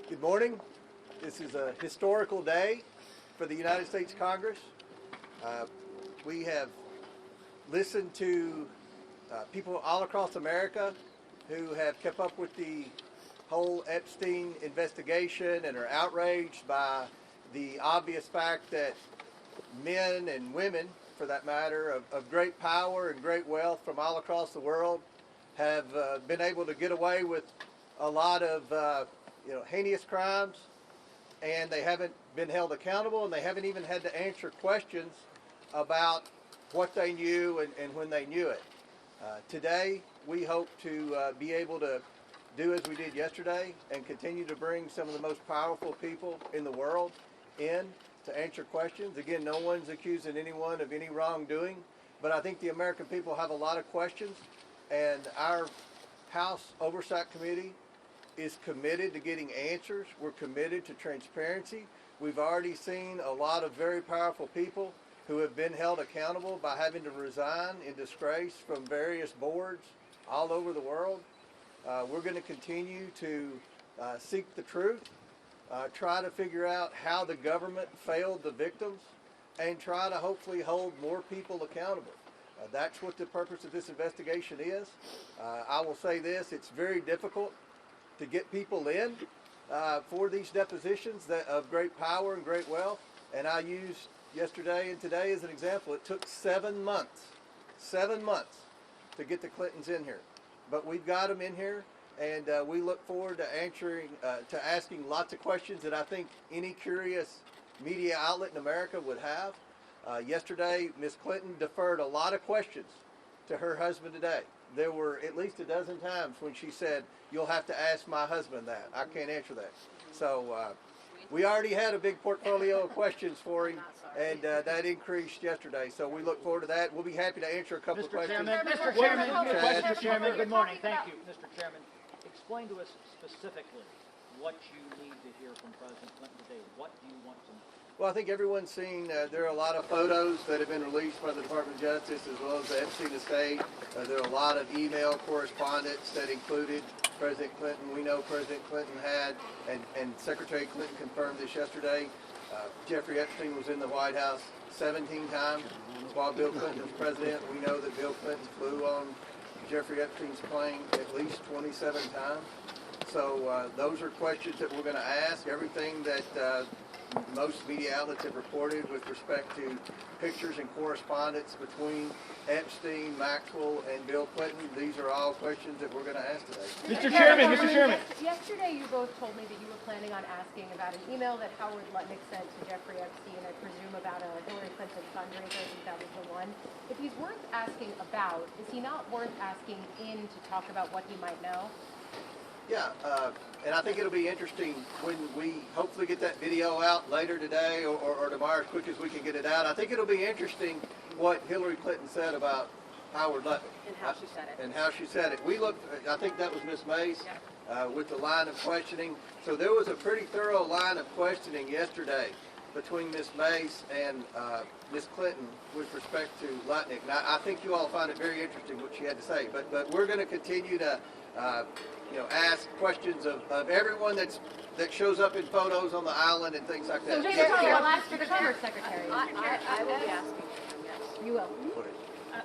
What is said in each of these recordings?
Good morning. This is a historical day for the United States Congress. We have listened to people all across America who have kept up with the whole Epstein investigation and are outraged by the obvious fact that men and women, for that matter, of great power and great wealth from all across the world have been able to get away with a lot of heinous crimes, and they haven't been held accountable, and they haven't even had to answer questions about what they knew and when they knew it. Today, we hope to be able to do as we did yesterday and continue to bring some of the most powerful people in the world in to answer questions. Again, no one's accusing anyone of any wrongdoing, but I think the American people have a lot of questions, and our House Oversight Committee is committed to getting answers. We're committed to transparency. We've already seen a lot of very powerful people who have been held accountable by having to resign in disgrace from various boards all over the world. We're going to continue to seek the truth, try to figure out how the government failed the victims, and try to hopefully hold more people accountable. That's what the purpose of this investigation is. I will say this, it's very difficult to get people in for these depositions of great power and great wealth. And I used yesterday and today as an example. It took 7 months to get the Clintons in here. But we've got them in here, and we look forward to asking lots of questions that I think any curious media outlet in America would have. Yesterday, Ms. Clinton deferred a lot of questions to her husband today. There were at least a dozen times when she said, "You'll have to ask my husband that. I can't answer that." So we already had a big portfolio of questions for him, and that increased yesterday. So we look forward to that. We'll be happy to answer a couple of questions. Mr. Chairman, good morning. Thank you, Mr. Chairman. Explain to us specifically what you need to hear from President Clinton today. What do you want to know? Well, I think everyone's seen there are a lot of photos that have been released by the Department of Justice as well as the Epstein estate. There are a lot of email correspondence that included President Clinton. We know President Clinton had, and Secretary Clinton confirmed this yesterday, Jeffrey Epstein was in the White House 17 times while Bill Clinton was president. We know that Bill Clinton flew on Jeffrey Epstein's plane at least 27 times. So those are questions that we're going to ask. Everything that most media outlets have reported with respect to pictures and correspondence between Epstein, Maxwell, and Bill Clinton. These are all questions that we're going to ask today. Mr. Chairman. Yesterday you both told me that you were planning on asking about an email that Howard Lutnick sent to Jeffrey Epstein, I presume about a Hillary Clinton fundraiser. I think that was the one. If he's worth asking about, is he not worth asking in to talk about what he might know? Yeah, and I think it'll be interesting when we hopefully get that video out later today or tomorrow as quick as we can get it out. I think it'll be interesting what Hillary Clinton said about Howard Lutnick. And how she said it. And how she said it. We looked, I think that was Ms. Mace, with the line of questioning. So there was a pretty thorough line of questioning yesterday between Ms. Mace and Ms. Clinton with respect to Lutnick. Now, I think you all find it very interesting what she had to say, but we're going to continue to ask questions of everyone that shows up in photos on the island and things like that. So I'll ask the Commerce Secretary. I will be asking him, yes. You will.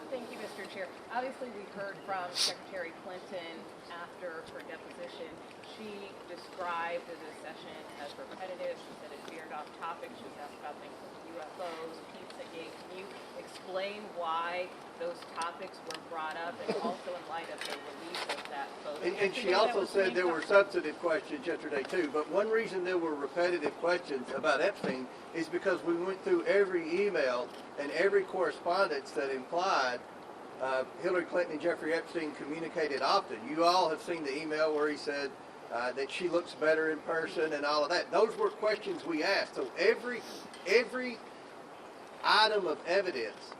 Thank you, Mr. Chair. Obviously, we heard from Secretary Clinton after her deposition. She described the session as repetitive. She said it veered off topic. She was asked about things like UFOs, Pizzagate. Can you explain why those topics were brought up, and also in light of the release of that photo? And she also said there were substantive questions yesterday too, but one reason there were repetitive questions about Epstein is because we went through every email and every correspondence that implied Hillary Clinton and Jeffrey Epstein communicated often. You all have seen the email where he said that she looks better in person and all of that. Those were questions we asked. So every item of evidence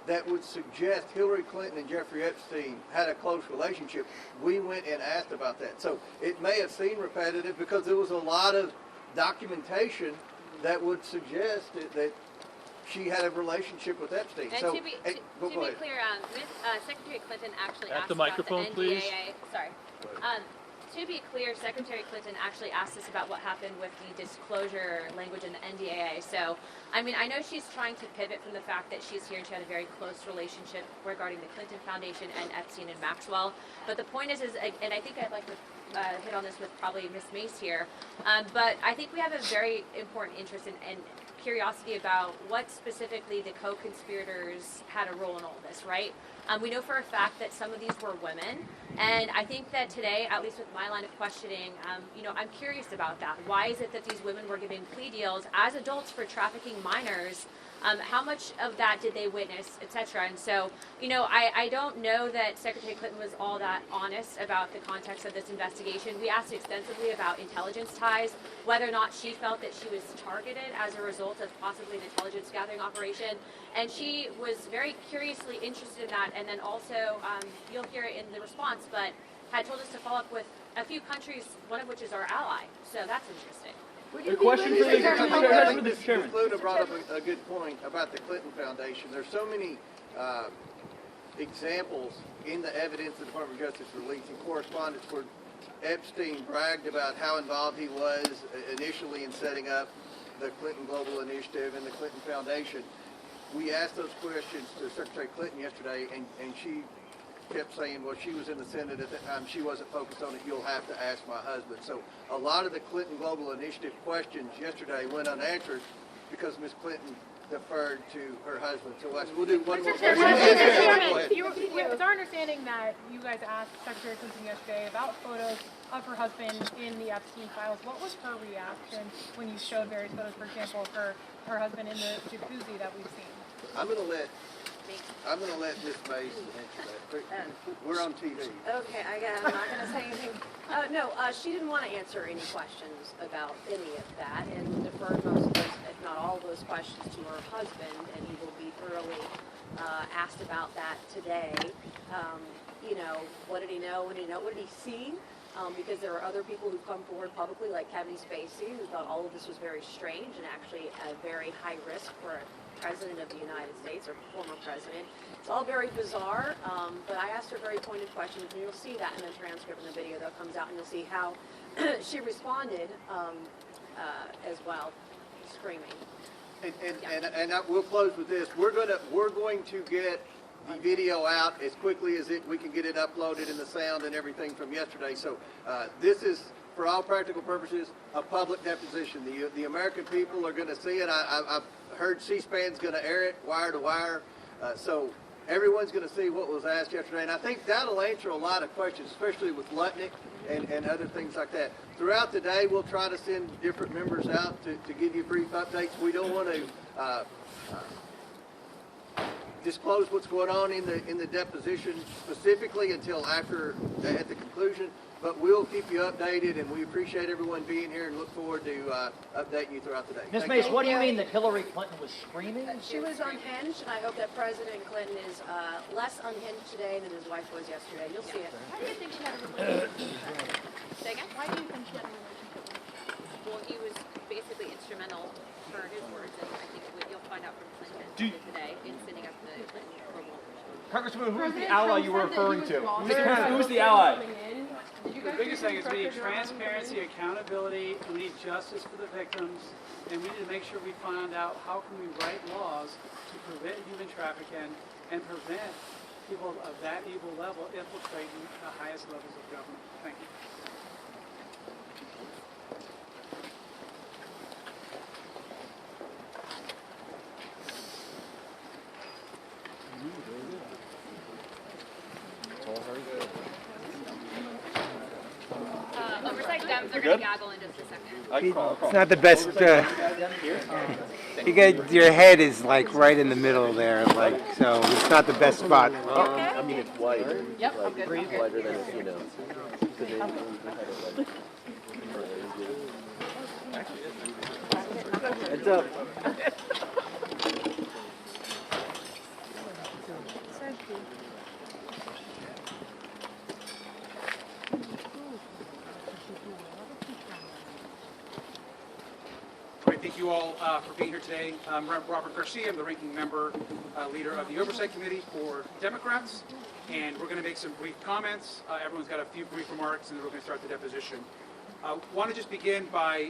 that would suggest Hillary Clinton and Jeffrey Epstein had a close relationship, we went and asked about that. So it may have seemed repetitive because there was a lot of documentation that would suggest that she had a relationship with Epstein. And so, to be clear, Secretary Clinton actually asked the microphone, about the NDAA. please. Sorry. to be clear, Secretary Clinton actually asked us about what happened with the disclosure language in the NDAA. So, I mean, I know she's trying to pivot from the fact that she's here and she had a very close relationship regarding the Clinton Foundation and Epstein and Maxwell. But the point is, and I think I'd like to hit on this with probably Ms. Mace here, but I think we have a very important interest in curiosity about what specifically the co-conspirators had a role in all this, right? We know for a fact that some of these were women, and I think that today, at least with my line of questioning, you know, I'm curious about that. Why is it that these women were giving plea deals as adults for trafficking minors? How much of that did they witness, et cetera? And so, you know, I don't know that Secretary Clinton was all that honest about the context of this investigation. We asked extensively about intelligence ties, whether or not she felt that she was targeted as a result of possibly an intelligence gathering operation. And she was very curiously interested in that. And then also, you'll hear it in the response, but had told us to follow up with a few countries, one of which is our ally. So that's interesting. A question for the Ms. chairman. Luna brought up a good point about the Clinton Foundation. There's so many examples in the evidence the Department of Justice released in correspondence where Epstein bragged about how involved he was initially in setting up the Clinton Global Initiative and the Clinton Foundation. We asked those questions to Secretary Clinton yesterday, and she kept saying, well, she was in the Senate at that time, she wasn't focused on it, you'll have to ask my husband. So a lot of the Clinton Global Initiative questions yesterday went unanswered because Ms. Clinton deferred to her husband. So we'll do one more question. It's our understanding that you guys asked Secretary Clinton yesterday about photos of her husband in the Epstein files. What was her reaction when you showed various photos, for example, of her husband in the jacuzzi that we've seen? I'm going to let Ms. Mace answer that. We're on TV. Okay, I'm not going to say anything. No, she didn't want to answer any questions about any of that and deferred most of those, if not all of those questions to her husband, and he will be thoroughly asked about that today. You know, what did he know? What did he know? What did he see? Because there are other people who've come forward publicly, like Kevin Spacey, who thought all of this was very strange and actually a very high risk for a president of the United States or former president. It's all very bizarre, but I asked her very pointed questions, and you'll see that in the transcript and the video that comes out, and you'll see how she responded as well, screaming. And we'll close with this. We're going to get the video out as quickly as we can get it uploaded and the sound and everything from yesterday. So this is, for all practical purposes, a public deposition. The American people are going to see it. I've heard C-SPAN's going to air it wire to wire. So everyone's going to see what was asked yesterday. And I think that'll answer a lot of questions, especially with Lutnick and other things like that. Throughout the day, we'll try to send different members out to give you brief updates. We don't want to disclose what's going on in the deposition specifically until after, at the conclusion, but we'll keep you updated, and we appreciate everyone being here and look forward to updating you throughout the day. Ms. Mace, what do you mean that Hillary Clinton was screaming? She was unhinged, and I hope that President Clinton is less unhinged today than his wife was yesterday. You'll see it. Why do you think she had a relationship? Say again? Why do you think she had a relationship? Well, he was basically instrumental, for his words, and I think you'll find out from Clinton today in sending up the Clinton global. Congressman, who's the ally you were referring to? Who's the ally? The biggest thing is we need transparency, accountability, we need justice for the victims, and we need to make sure we find out how can we write laws to prevent human trafficking and prevent people of that evil level infiltrating the highest levels of government. Thank you. Oversight Dems are going to gaggle in just a second. It's not the best. You get your head is like right in the middle there, like so. It's not the best spot. I mean, it's wider. Yep, I'm good. It's wider than it's, you know. Heads up. thank you all for being here today. I'm Robert Garcia. I'm the ranking member, leader of the Oversight Committee for Democrats. And we're going to make some brief comments. Everyone's got a few brief remarks, and then we're going to start the deposition. I want to just begin by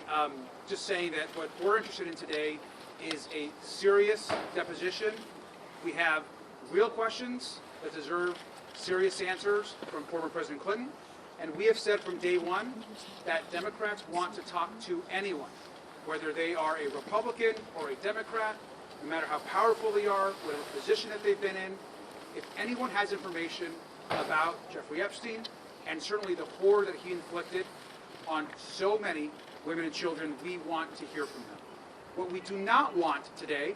just saying that what we're interested in today is a serious deposition. We have real questions that deserve serious answers from former President Clinton. And we have said from day one that Democrats want to talk to anyone, whether they are a Republican or a Democrat, no matter how powerful they are, whatever position that they've been in. If anyone has information about Jeffrey Epstein, and certainly the horror that he inflicted on so many women and children, we want to hear from them. What we do not want today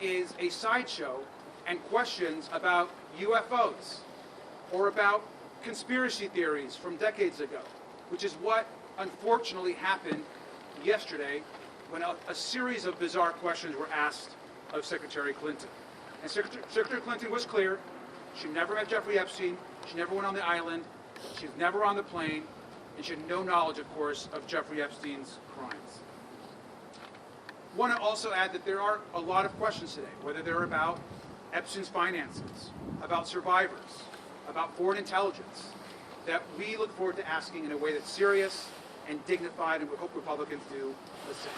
is a sideshow and questions about UFOs or about conspiracy theories from decades ago, which is what unfortunately happened yesterday when a series of bizarre questions were asked of Secretary Clinton. And Secretary Clinton was clear. She never met Jeffrey Epstein. She never went on the island. She was never on the plane. And she had no knowledge, of course, of Jeffrey Epstein's crimes. I want to also add that there are a lot of questions today, whether they're about Epstein's finances, about survivors, about foreign intelligence, that we look forward to asking in a way that's serious and dignified, and we hope Republicans do the same.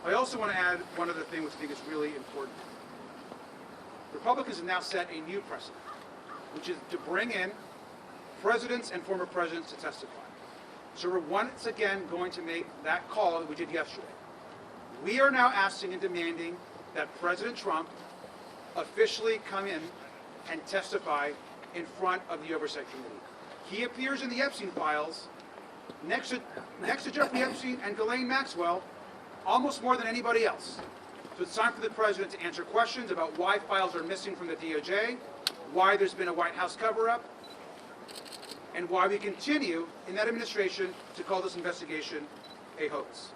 I also want to add one other thing which I think is really important. Republicans have now set a new precedent, which is to bring in presidents and former presidents to testify. So we're once again going to make that call that we did yesterday. We are now asking and demanding that President Trump officially come in and testify in front of the Oversight Committee. He appears in the Epstein files next to Jeffrey Epstein and Ghislaine Maxwell almost more than anybody else. So it's time for the President to answer questions about why files are missing from the DOJ, why there's been a White House cover-up, and why we continue in that administration to call this investigation a hoax.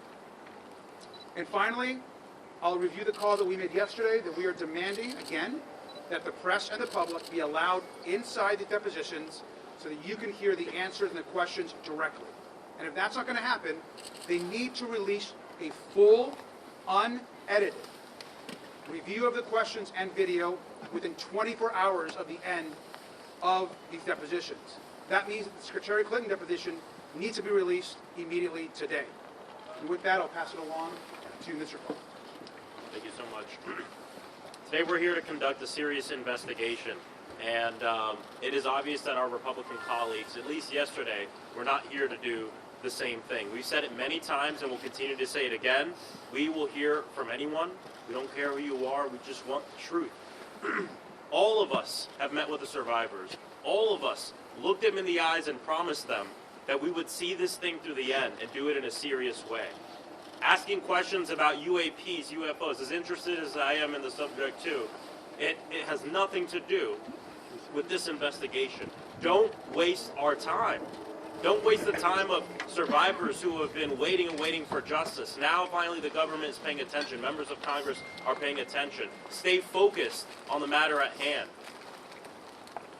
And finally, I'll review the call that we made yesterday that we are demanding, again, that the press and the public be allowed inside the depositions so that you can hear the answers and the questions directly. And if that's not going to happen, they need to release a full, unedited review of the questions and video within 24 hours of the end of these depositions. That means that the Secretary Clinton deposition needs to be released immediately today. And with that, I'll pass it along to Mr. Paul. Thank you so much. Today we're here to conduct a serious investigation, and it is obvious that our Republican colleagues, at least yesterday, were not here to do the same thing. We've said it many times and we'll continue to say it again. We will hear from anyone. We don't care who you are. We just want the truth. All of us have met with the survivors. All of us looked them in the eyes and promised them that we would see this thing through the end and do it in a serious way. Asking questions about UAPs, UFOs, as interested as I am in the subject too, it has nothing to do with this investigation. Don't waste our time. Don't waste the time of survivors who have been waiting and waiting for justice. Now finally the government is paying attention. Members of Congress are paying attention. Stay focused on the matter at hand.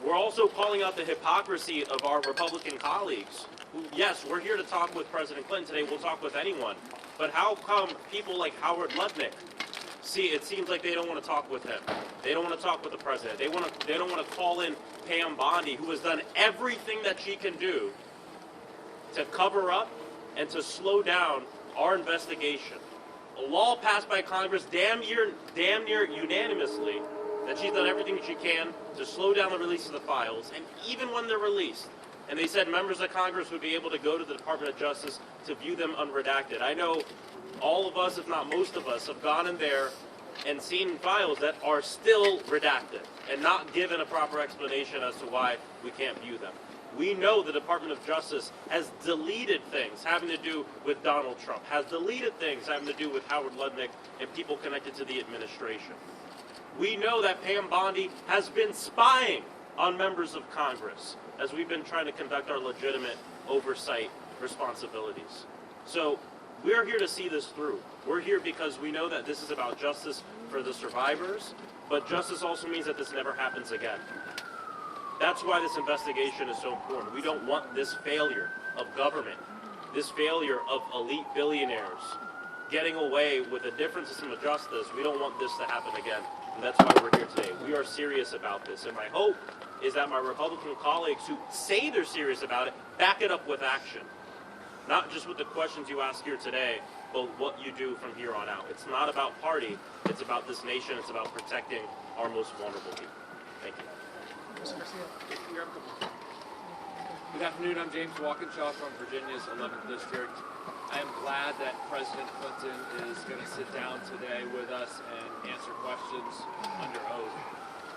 We're also calling out the hypocrisy of our Republican colleagues. Who, yes, we're here to talk with President Clinton today. We'll talk with anyone. But how come people like Howard Lutnick, it seems like they don't want to talk with him. They don't want to talk with the president. They don't want to call in Pam Bondi, who has done everything that she can do to cover up and to slow down our investigation. A law passed by Congress damn near unanimously that she's done everything she can to slow down the release of the files, and even when they're released, and they said members of Congress would be able to go to the Department of Justice to view them unredacted. I know all of us, if not most of us, have gone in there and seen files that are still redacted and not given a proper explanation as to why we can't view them. We know the Department of Justice has deleted things having to do with Donald Trump, has deleted things having to do with Howard Lutnick and people connected to the administration. We know that Pam Bondi has been spying on members of Congress as we've been trying to conduct our legitimate oversight responsibilities. So we're here to see this through. We're here because we know that this is about justice for the survivors, but justice also means that this never happens again. That's why this investigation is so important. We don't want this failure of government, this failure of elite billionaires getting away with a different system of justice. We don't want this to happen again, and that's why we're here today. We are serious about this, and my hope is that my Republican colleagues who say they're serious about it back it up with action. Not just with the questions you ask here today, but what you do from here on out. It's not about party, it's about this nation, it's about protecting our most vulnerable people. Thank you. Good afternoon, I'm James Walkinshaw from Virginia's 11th District. I am glad that President Clinton is going to sit down today with us and answer questions under oath.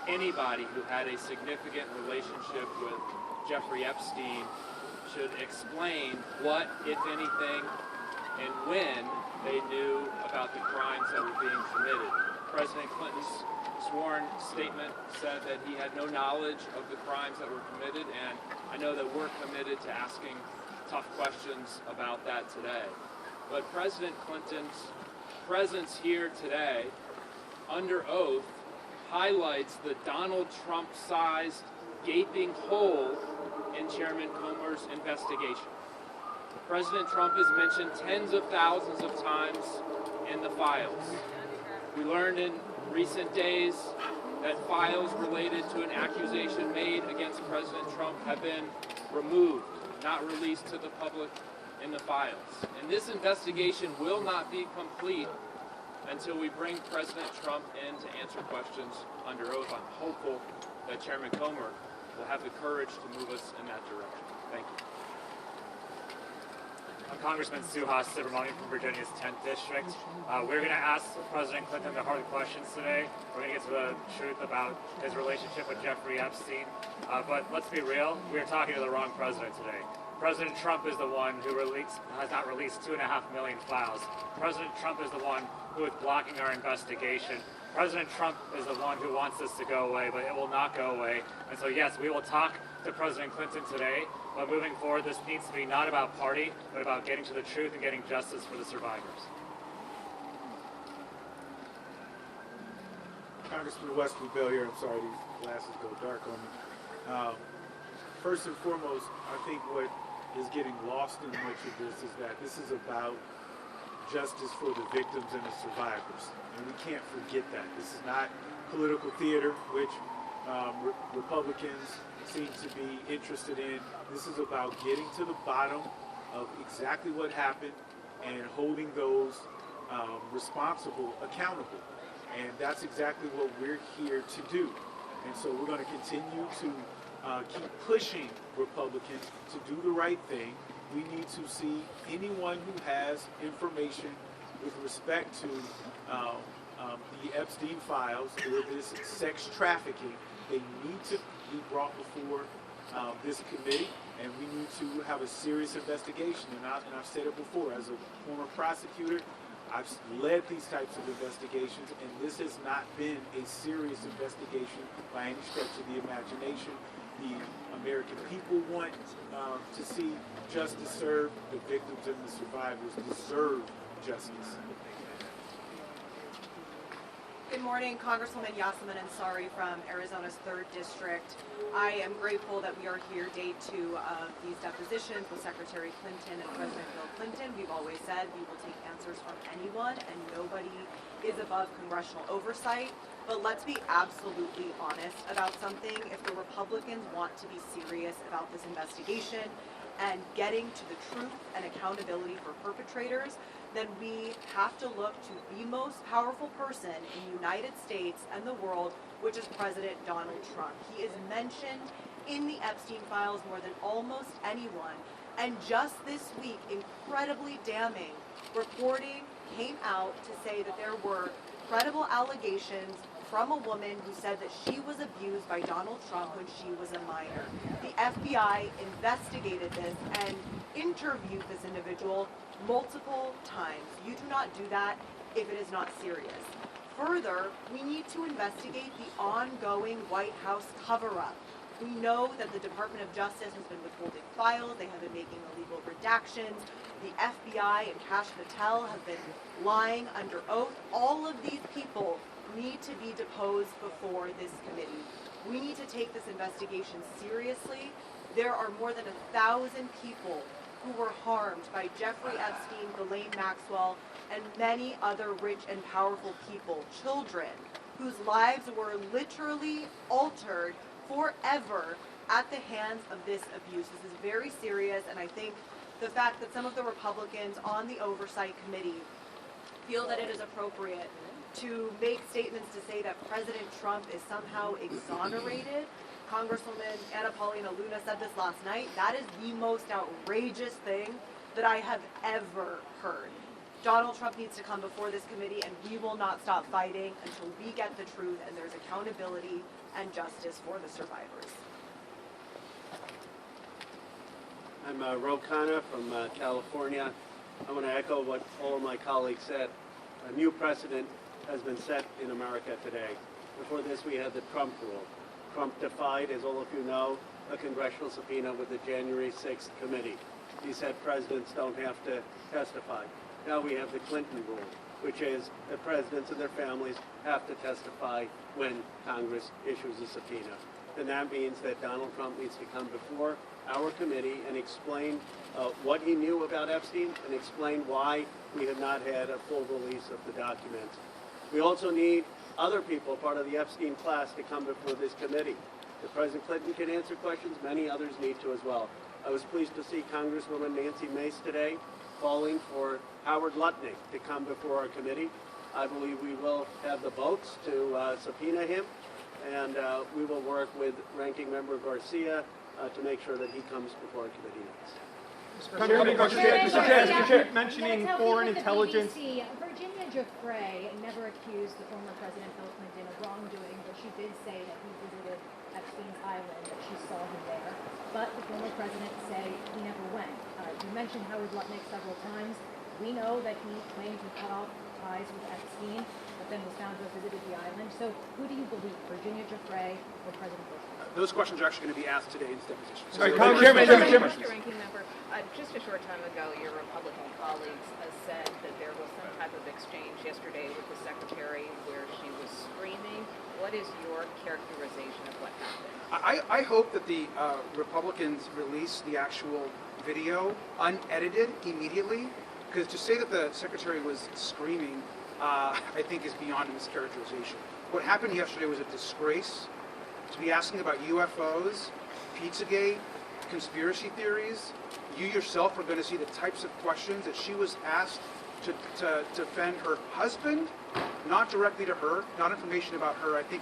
Anybody who had a significant relationship with Jeffrey Epstein should explain what, if anything, and when they knew about the crimes that were being committed. President Clinton's sworn statement said that he had no knowledge of the crimes that were committed, and I know that we're committed to asking tough questions about that today. But President Clinton's presence here today, under oath, highlights the Donald Trump-sized gaping hole in Chairman Comer's investigation. President Trump is mentioned tens of thousands of times in the files. We learned in recent days that files related to an accusation made against President Trump have been removed, not released to the public in the files. And this investigation will not be complete until we bring President Trump in to answer questions under oath. I'm hopeful that Chairman Comer will have the courage to move us in that direction. Thank you. I'm Congressman Suhas Subramanian from Virginia's 10th District. We're going to ask President Clinton the hard questions today. We're going to get to the truth about his relationship with Jeffrey Epstein. But let's be real, we're talking to the wrong president today. President Trump is the one who has not released 2.5 million files. President Trump is the one who is blocking our investigation. President Trump is the one who wants this to go away, but it will not go away. And so yes, we will talk to President Clinton today, but moving forward, this needs to be not about party, but about getting to the truth and getting justice for the survivors. Congressman Wesley Bell here. I'm sorry, these glasses go dark on me. First and foremost, I think what is getting lost in much of this is that this is about justice for the victims and the survivors. And we can't forget that. This is not political theater, which Republicans seem to be interested in. This is about getting to the bottom of exactly what happened and holding those responsible accountable. And that's exactly what we're here to do. And so we're going to continue to keep pushing Republicans to do the right thing. We need to see anyone who has information with respect to the Epstein files or this sex trafficking. They need to be brought before this committee, and we need to have a serious investigation. And I've said it before, as a former prosecutor, I've led these types of investigations, and this has not been a serious investigation by any stretch of the imagination. The American people want to see justice served. The victims and the survivors deserve justice. Good morning, Congresswoman Yasmin Ansari from Arizona's 3rd District. I am grateful that we are here day 2 of these depositions with Secretary Clinton and President Bill Clinton. We've always said we will take answers from anyone and nobody is above congressional oversight. But let's be absolutely honest about something. If the Republicans want to be serious about this investigation and getting to the truth and accountability for perpetrators, then we have to look to the most powerful person in the United States and the world, which is President Donald Trump. He is mentioned in the Epstein files more than almost anyone. And just this week, incredibly damning reporting came out to say that there were credible allegations from a woman who said that she was abused by Donald Trump when she was a minor. The FBI investigated this and interviewed this individual multiple times. You do not do that if it is not serious. Further, we need to investigate the ongoing White House cover-up. We know that the Department of Justice has been withholding files, they have been making illegal redactions, the FBI and Kash Patel have been lying under oath. All of these people need to be deposed before this committee. We need to take this investigation seriously. There are more than 1,000 people who were harmed by Jeffrey Epstein, Ghislaine Maxwell, and many other rich and powerful people, children, whose lives were literally altered forever at the hands of this abuse. This is very serious, and I think the fact that some of the Republicans on the Oversight Committee feel that it is appropriate to make statements to say that President Trump is somehow exonerated. Congresswoman Anna Paulina Luna said this last night. That is the most outrageous thing that I have ever heard. Donald Trump needs to come before this committee, and we will not stop fighting until we get the truth and there's accountability and justice for the survivors. I'm Ro Khanna from California. I want to echo what all of my colleagues said. A new precedent has been set in America today. Before this, we had the Trump rule. Trump defied, as all of you know, a congressional subpoena with the January 6th committee. He said presidents don't have to testify. Now we have the Clinton rule, which is that presidents and their families have to testify when Congress issues a subpoena. Then that means that Donald Trump needs to come before our committee and explain what he knew about Epstein and explain why we have not had a full release of the documents. We also need other people, part of the Epstein class, to come before this committee. If President Clinton can answer questions, many others need to as well. I was pleased to see Congresswoman Nancy Mace today calling for Howard Lutnick to come before our committee. I believe we will have the votes to subpoena him, and we will work with Ranking Member Garcia to make sure that he comes before our committee next. Mr. Chair, mentioning foreign intelligence. Virginia Jeffrey never accused the former President Bill Clinton of wrongdoing, but she did say that he visited Epstein's Island, that she saw him there. But the former president said he never went. You mentioned Howard Lutnick several times. We know that he claimed he cut off ties with Epstein, but then was found to have visited the island. So who do you believe, Virginia Jeffrey or President Bush? Those questions are actually going to be asked today in this deposition. Mr. Ranking Member, just a short time ago, your Republican colleagues said that there was some type of exchange yesterday with the Secretary where she was screaming. What is your characterization of what happened? I hope that the Republicans release the actual video unedited immediately, because to say that the Secretary was screaming, I think is beyond a mischaracterization. What happened yesterday was a disgrace. To be asking about UFOs, Pizzagate, conspiracy theories, you yourself are going to see the types of questions that she was asked to defend her husband, not directly to her, not information about her. I think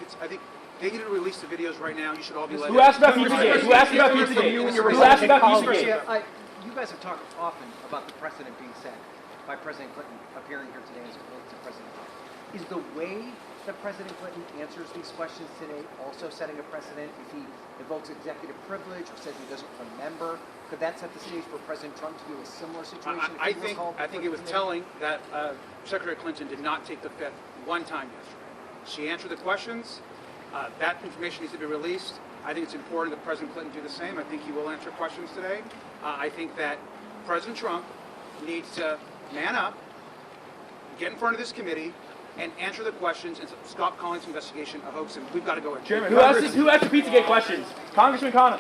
they need to release the videos right now. You should all be let. Who asked about Pizzagate? Who asked about Pizzagate? Who asked about Pizzagate? You guys have talked often about the precedent being set by President Clinton appearing here today as it relates to President Trump. Is the way that President Clinton answers these questions today also setting a precedent? If he invokes executive privilege or says he doesn't remember, could that set the stage for President Trump to do a similar situation? I think it was telling that Secretary Clinton did not take the fifth one time yesterday. She answered the questions. That information needs to be released. I think it's important that President Clinton do the same. I think he will answer questions today. I think that President Trump needs to man up, get in front of this committee, and answer the questions and stop calling this investigation a hoax. And we've got to go in. Chairman, who asked the Pizzagate questions? Congressman Khanna.